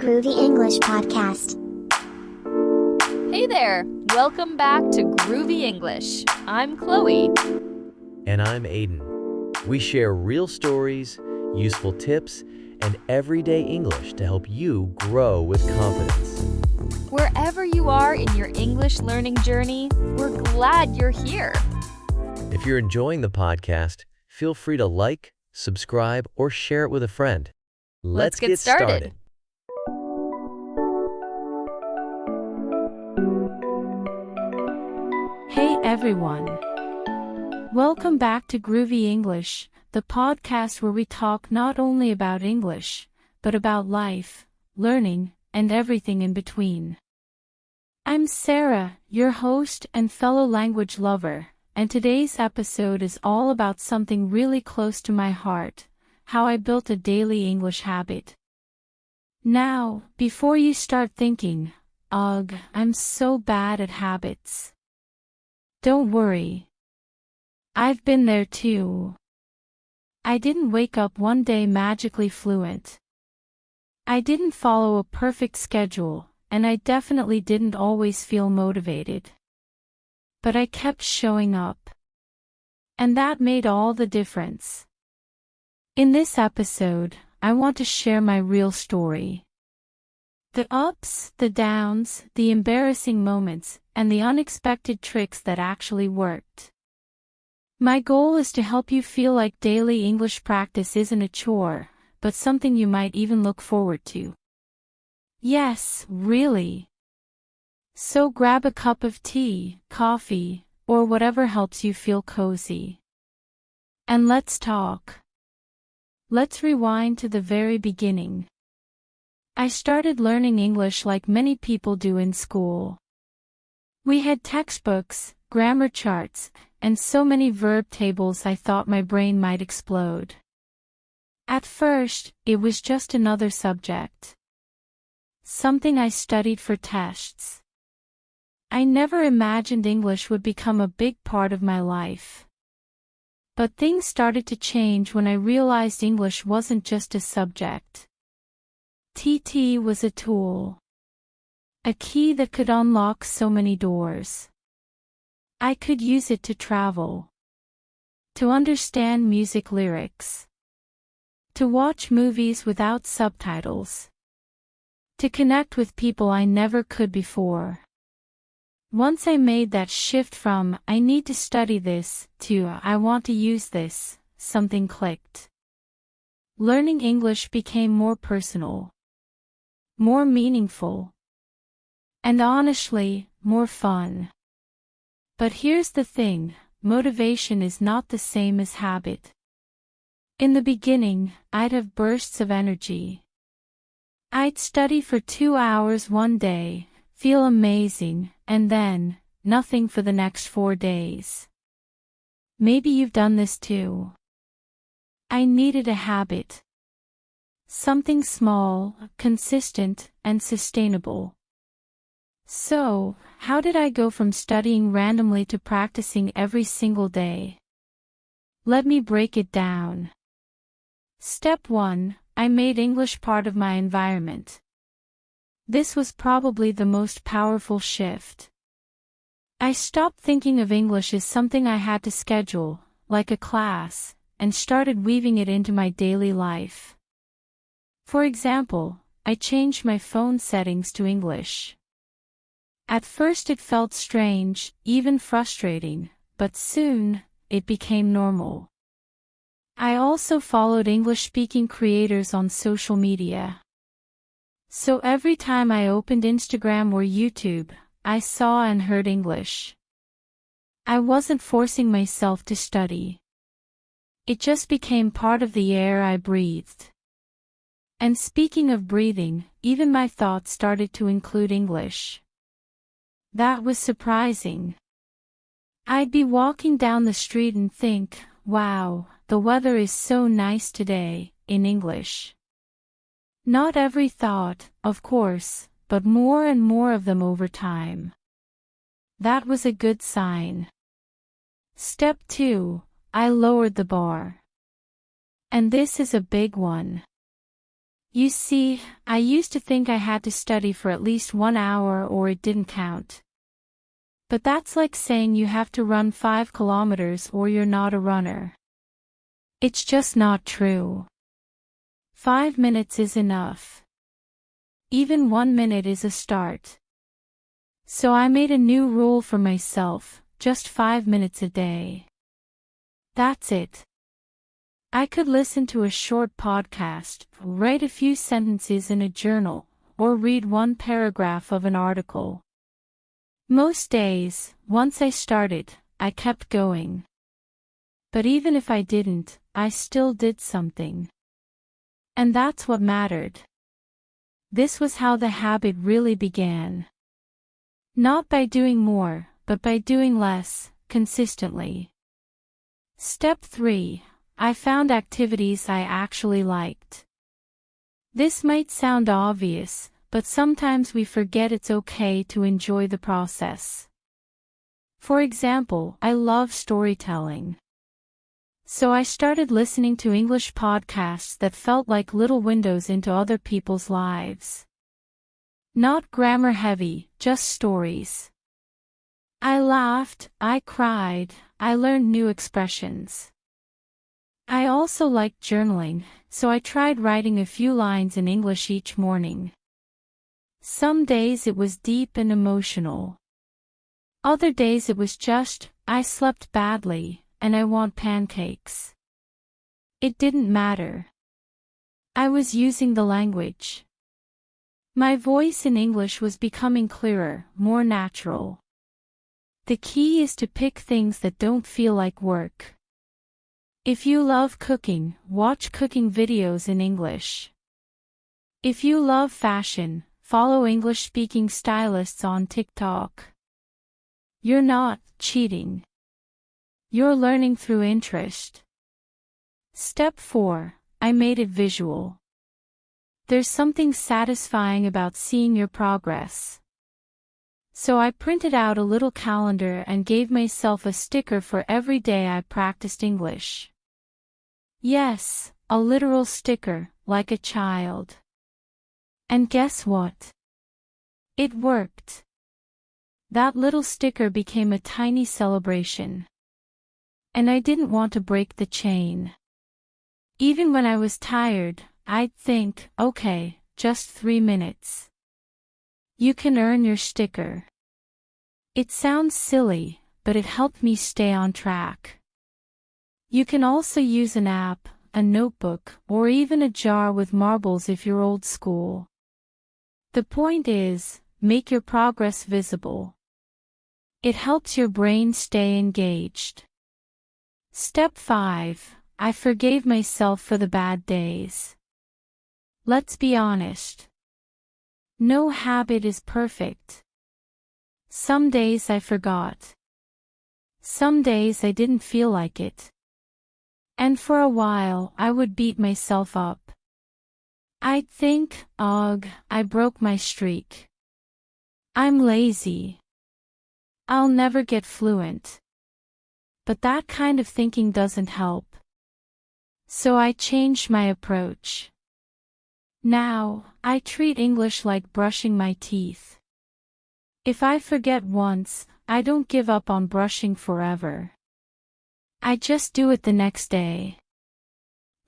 Groovy English Podcast. Hey there! Welcome back to Groovy English. I'm Chloe. And I'm Aiden. We share real stories, useful tips, and everyday English to help you grow with confidence. Wherever you are in your English learning journey, we're glad you're here. If you're enjoying the podcast, feel free to like, subscribe, or share it with a friend. Let's get started. Hey everyone! Welcome back to Groovy English, the podcast where we talk not only about English, but about life, learning, and everything in between. I'm Sarah, your host and fellow language lover, and today's episode is all about something really close to my heart: how I built a daily English habit. Now, before you start thinking, "Ugh, I'm so bad at habits," don't worry. I've been there too. I didn't wake up one day magically fluent. I didn't follow a perfect schedule, and I definitely didn't always feel motivated. But I kept showing up. And that made all the difference. In this episode, I want to share my real story. The ups, the downs, the embarrassing moments, and the unexpected tricks that actually worked. My goal is to help you feel like daily English practice isn't a chore, but something you might even look forward to. Yes, really. So grab a cup of tea, coffee, or whatever helps you feel cozy. And let's talk. Let's rewind to the very beginning. I started learning English like many people do in school. We had textbooks, grammar charts, and so many verb tables I thought my brain might explode. At first, it was just another subject. Something I studied for tests. I never imagined English would become a big part of my life. But things started to change when I realized English wasn't just a subject. TT was a tool. A key that could unlock so many doors. I could use it to travel. To understand music lyrics. To watch movies without subtitles. To connect with people I never could before. Once I made that shift from "I need to study this" to "I want to use this," something clicked. Learning English became more personal. More meaningful. And honestly, more fun. But here's the thing, motivation is not the same as habit. In the beginning, I'd have bursts of energy. I'd study for 2 hours one day, feel amazing, and then, nothing for the next 4 days. Maybe you've done this too. I needed a habit. Something small, consistent, and sustainable. So, how did I go from studying randomly to practicing every single day? Let me break it down. Step 1, I made English part of my environment. This was probably the most powerful shift. I stopped thinking of English as something I had to schedule, like a class, and started weaving it into my daily life. For example, I changed my phone settings to English. At first it felt strange, even frustrating, but soon, it became normal. I also followed English-speaking creators on social media. So every time I opened Instagram or YouTube, I saw and heard English. I wasn't forcing myself to study. It just became part of the air I breathed. And speaking of breathing, even my thoughts started to include English. That was surprising. I'd be walking down the street and think, "Wow, the weather is so nice today," in English. Not every thought, of course, but more and more of them over time. That was a good sign. Step 2, I lowered the bar. And this is a big one. You see, I used to think I had to study for at least 1 hour or it didn't count. But that's like saying you have to run 5 kilometers or you're not a runner. It's just not true. 5 minutes is enough. Even 1 minute is a start. So I made a new rule for myself, just 5 minutes a day. That's it. I could listen to a short podcast, write a few sentences in a journal, or read one paragraph of an article. Most days, once I started, I kept going. But even if I didn't, I still did something. And that's what mattered. This was how the habit really began. Not by doing more, but by doing less, consistently. Step 3. I found activities I actually liked. This might sound obvious, but sometimes we forget it's okay to enjoy the process. For example, I love storytelling. So I started listening to English podcasts that felt like little windows into other people's lives. Not grammar heavy, just stories. I laughed, I cried, I learned new expressions. I also liked journaling, so I tried writing a few lines in English each morning. Some days it was deep and emotional. Other days it was just, I slept badly, and I want pancakes. It didn't matter. I was using the language. My voice in English was becoming clearer, more natural. The key is to pick things that don't feel like work. If you love cooking, watch cooking videos in English. If you love fashion, follow English-speaking stylists on TikTok. You're not cheating. You're learning through interest. Step 4. I made it visual. There's something satisfying about seeing your progress. So I printed out a little calendar and gave myself a sticker for every day I practiced English. Yes, a literal sticker, like a child. And guess what? It worked. That little sticker became a tiny celebration. And I didn't want to break the chain. Even when I was tired, I'd think, okay, just 3 minutes. You can earn your sticker. It sounds silly, but it helped me stay on track. You can also use an app, a notebook, or even a jar with marbles if you're old school. The point is, make your progress visible. It helps your brain stay engaged. Step 5. I forgave myself for the bad days. Let's be honest. No habit is perfect. Some days I forgot. Some days I didn't feel like it. And for a while I would beat myself up. I'd think, ugh, I broke my streak. I'm lazy. I'll never get fluent. But that kind of thinking doesn't help. So I changed my approach. Now, I treat English like brushing my teeth. If I forget once, I don't give up on brushing forever. I just do it the next day.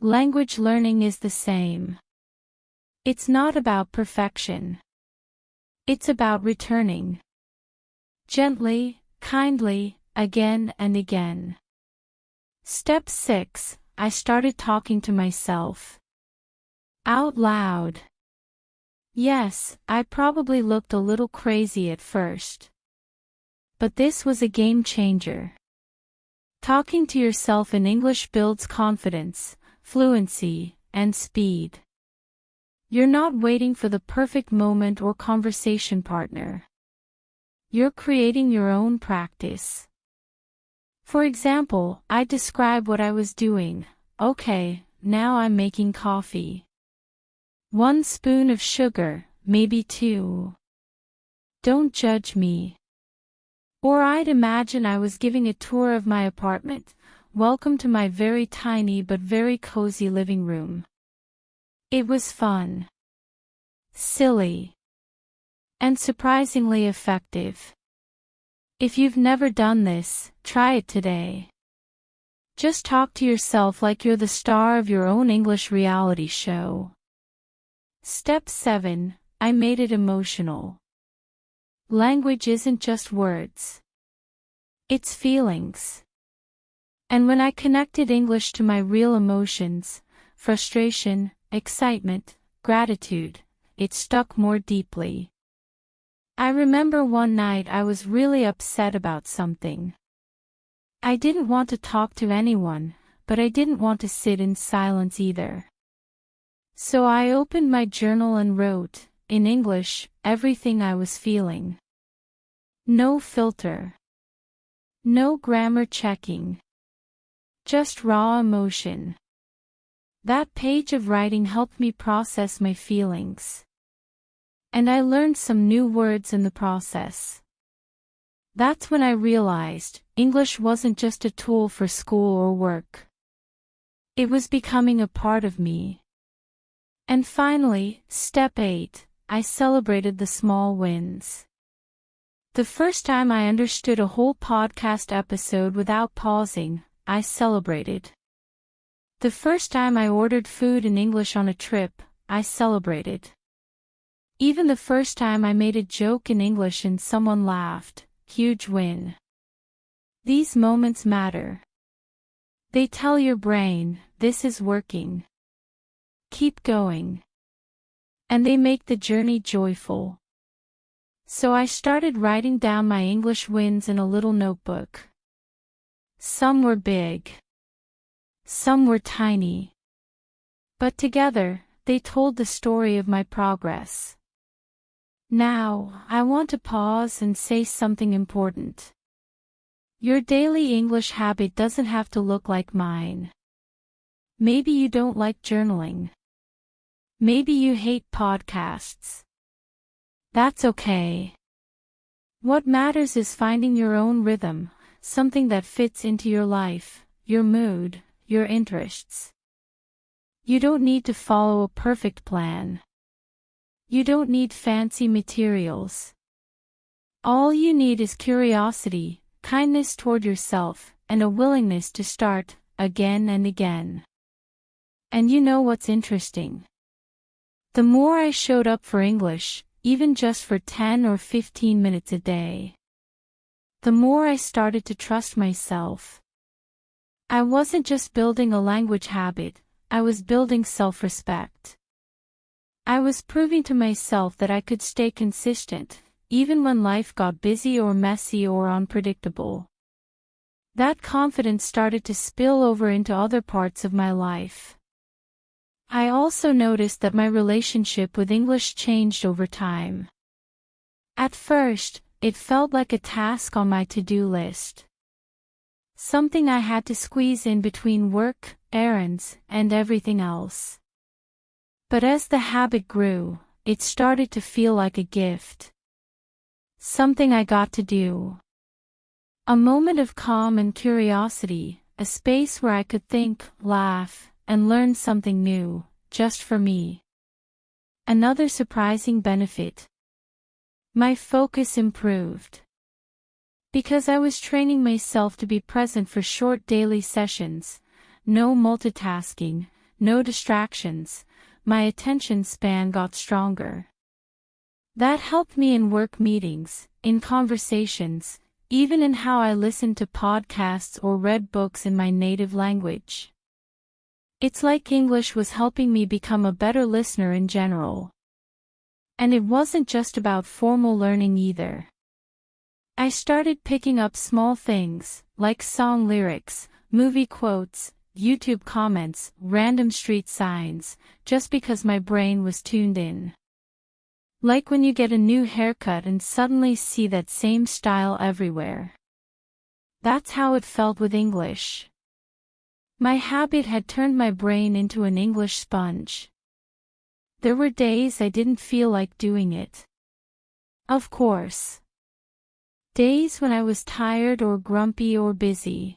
Language learning is the same. It's not about perfection. It's about returning. Gently, kindly, again and again. Step 6. I started talking to myself. Out loud. Yes, I probably looked a little crazy at first. But this was a game changer. Talking to yourself in English builds confidence, fluency, and speed. You're not waiting for the perfect moment or conversation partner. You're creating your own practice. For example, I describe what I was doing. Okay, now I'm making coffee. 1 spoon of sugar, maybe 2. Don't judge me. Or I'd imagine I was giving a tour of my apartment. Welcome to my very tiny but very cozy living room. It was fun, silly, and surprisingly effective. If you've never done this, try it today. Just talk to yourself like you're the star of your own English reality show. Step 7. I made it emotional. Language isn't just words. It's feelings. And when I connected English to my real emotions, frustration, excitement, gratitude, it stuck more deeply. I remember one night I was really upset about something. I didn't want to talk to anyone, but I didn't want to sit in silence either. So I opened my journal and wrote, in English, everything I was feeling. No filter. No grammar checking. Just raw emotion. That page of writing helped me process my feelings. And I learned some new words in the process. That's when I realized, English wasn't just a tool for school or work. It was becoming a part of me. And finally, step 8, I celebrated the small wins. The first time I understood a whole podcast episode without pausing, I celebrated. The first time I ordered food in English on a trip, I celebrated. Even the first time I made a joke in English and someone laughed, huge win. These moments matter. They tell your brain, this is working. Keep going. And they make the journey joyful. So I started writing down my English wins in a little notebook. Some were big. Some were tiny. But together, they told the story of my progress. Now, I want to pause and say something important. Your daily English habit doesn't have to look like mine. Maybe you don't like journaling. Maybe you hate podcasts. That's okay. What matters is finding your own rhythm, something that fits into your life, your mood, your interests. You don't need to follow a perfect plan. You don't need fancy materials. All you need is curiosity, kindness toward yourself, and a willingness to start, again and again. And you know what's interesting? The more I showed up for English, even just for 10 or 15 minutes a day, the more I started to trust myself. I wasn't just building a language habit, I was building self-respect. I was proving to myself that I could stay consistent, even when life got busy or messy or unpredictable. That confidence started to spill over into other parts of my life. I also noticed that my relationship with English changed over time. At first, it felt like a task on my to-do list. Something I had to squeeze in between work, errands, and everything else. But as the habit grew, it started to feel like a gift. Something I got to do. A moment of calm and curiosity, a space where I could think, laugh, and learn something new, just for me. Another surprising benefit. My focus improved. Because I was training myself to be present for short daily sessions, no multitasking, no distractions, my attention span got stronger. That helped me in work meetings, in conversations, even in how I listened to podcasts or read books in my native language. It's like English was helping me become a better listener in general. And it wasn't just about formal learning either. I started picking up small things, like song lyrics, movie quotes, YouTube comments, random street signs, just because my brain was tuned in. Like when you get a new haircut and suddenly see that same style everywhere. That's how it felt with English. My habit had turned my brain into an English sponge. There were days I didn't feel like doing it. Of course. Days when I was tired or grumpy or busy.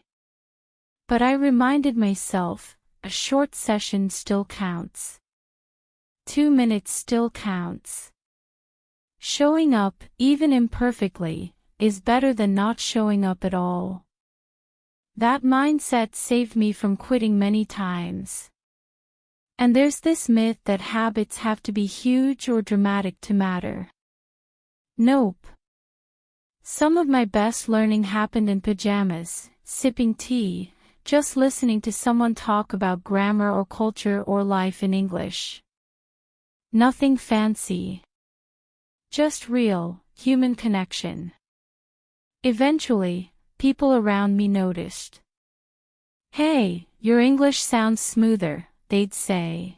But I reminded myself, a short session still counts. 2 minutes still counts. Showing up, even imperfectly, is better than not showing up at all. That mindset saved me from quitting many times. And there's this myth that habits have to be huge or dramatic to matter. Nope. Some of my best learning happened in pajamas, sipping tea, just listening to someone talk about grammar or culture or life in English. Nothing fancy. Just real, human connection. Eventually, people around me noticed. "Hey, your English sounds smoother," they'd say.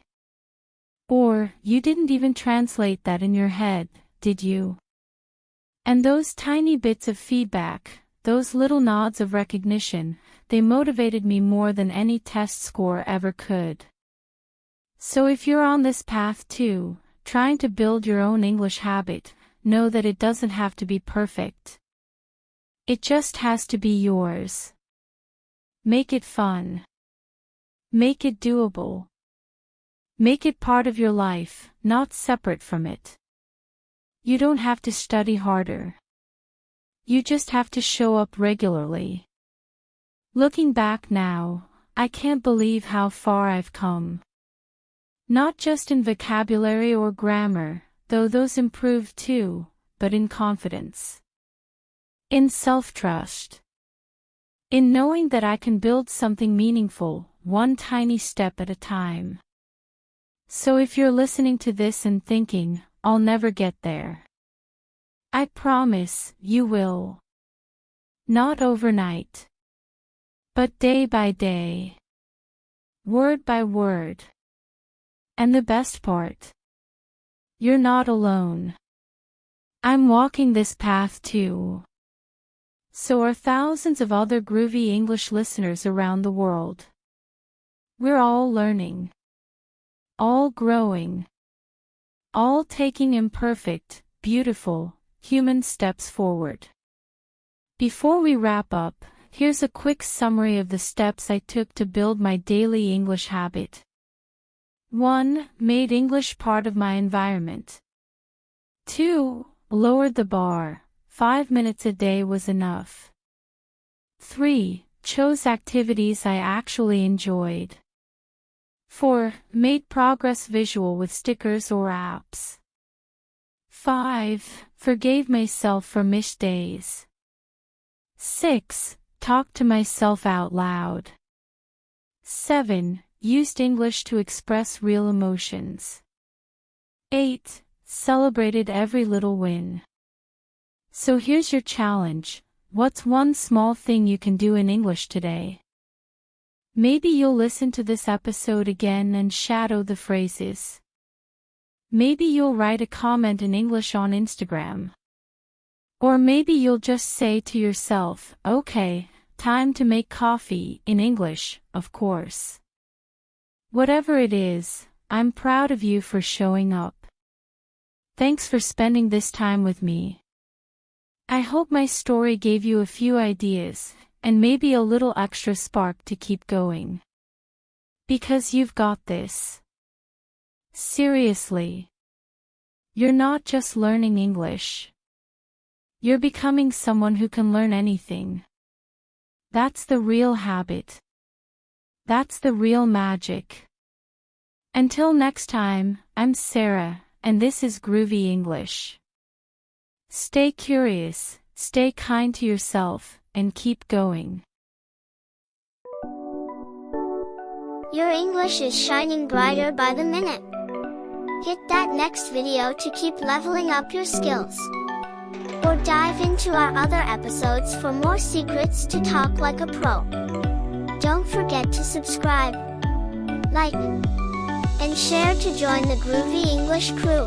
Or, "You didn't even translate that in your head, did you?" And those tiny bits of feedback, those little nods of recognition, they motivated me more than any test score ever could. So if you're on this path too, trying to build your own English habit, know that it doesn't have to be perfect. It just has to be yours. Make it fun. Make it doable. Make it part of your life, not separate from it. You don't have to study harder. You just have to show up regularly. Looking back now, I can't believe how far I've come. Not just in vocabulary or grammar, though those improved too, but in confidence. In self-trust. In knowing that I can build something meaningful, one tiny step at a time. So if you're listening to this and thinking, "I'll never get there," I promise, you will. Not overnight. But day by day. Word by word. And the best part. You're not alone. I'm walking this path too. So are thousands of other Groovy English listeners around the world. We're all learning. All growing. All taking imperfect, beautiful, human steps forward. Before we wrap up, here's a quick summary of the steps I took to build my daily English habit. 1. Made English part of my environment. 2. Lowered the bar. 5 minutes a day was enough. 3. Chose activities I actually enjoyed. 4. Made progress visual with stickers or apps. 5. Forgave myself for missed days. 6. Talked to myself out loud. 7. Used English to express real emotions. 8. Celebrated every little win. So here's your challenge. What's one small thing you can do in English today? Maybe you'll listen to this episode again and shadow the phrases. Maybe you'll write a comment in English on Instagram. Or maybe you'll just say to yourself, "Okay, time to make coffee," in English, of course. Whatever it is, I'm proud of you for showing up. Thanks for spending this time with me. I hope my story gave you a few ideas, and maybe a little extra spark to keep going. Because you've got this. Seriously. You're not just learning English. You're becoming someone who can learn anything. That's the real habit. That's the real magic. Until next time, I'm Sarah, and this is Groovy English. Stay curious, stay kind to yourself, and keep going. Your English is shining brighter by the minute. Hit that next video to keep leveling up your skills. Or dive into our other episodes for more secrets to talk like a pro. Don't forget to subscribe, like, and share to join the Groovy English crew.